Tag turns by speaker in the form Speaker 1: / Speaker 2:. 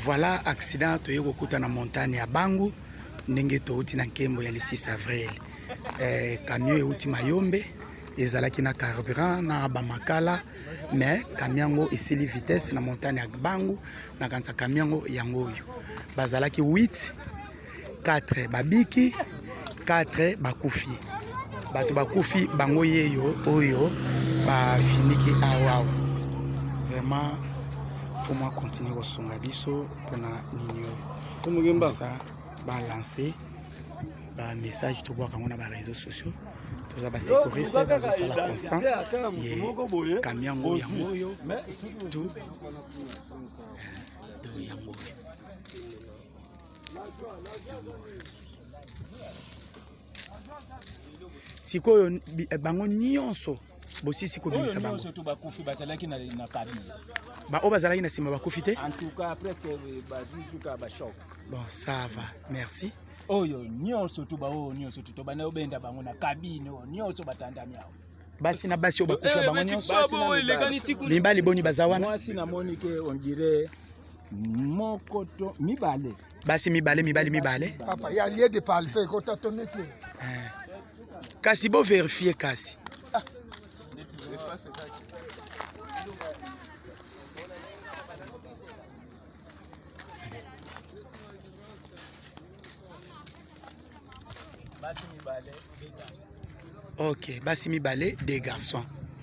Speaker 1: voilà accident toye kokuta na montagne ya Bangu ndenge touti na nkembo ya le 6 avril. Camion euti Mayombe ezalaki na carburant na bamakala mais camion ngo esili vitesse na montagne ya Bangu na kanza camion ngo yango oyo bazalaki 8 4 babiki 4 bakufi bato bakufi bango yeyo oyo bafiniki awa. Vraiment faut moi continuer au songa biso pona nini oyo ça ba lancer ba message to boka ngona ba réseaux sociaux to za ba sécuriste ba zo sala constant et camion ngo yango yo tout de yango sikoyo bango nyonso bosi siko bisa bango
Speaker 2: surtout bakufi bazalaki na kabi
Speaker 1: ba o bazalaki na sima bakufi te
Speaker 2: en tout cas presque bazisuka ba choc.
Speaker 1: Bon ça va merci
Speaker 2: Oyo nyonso tu ba o nyonso tu to bana obenda bango na kabine o nyonso batandami awo
Speaker 1: basi na basi o bakufi bango nyonso mibali boni bazawana
Speaker 2: mwasi na monike on dirait mokoto mibale
Speaker 1: basi mibale
Speaker 3: papa ya lieu de palper ko tatoneke
Speaker 1: kasi bo vérifier kasi ok basi mibale des garçons.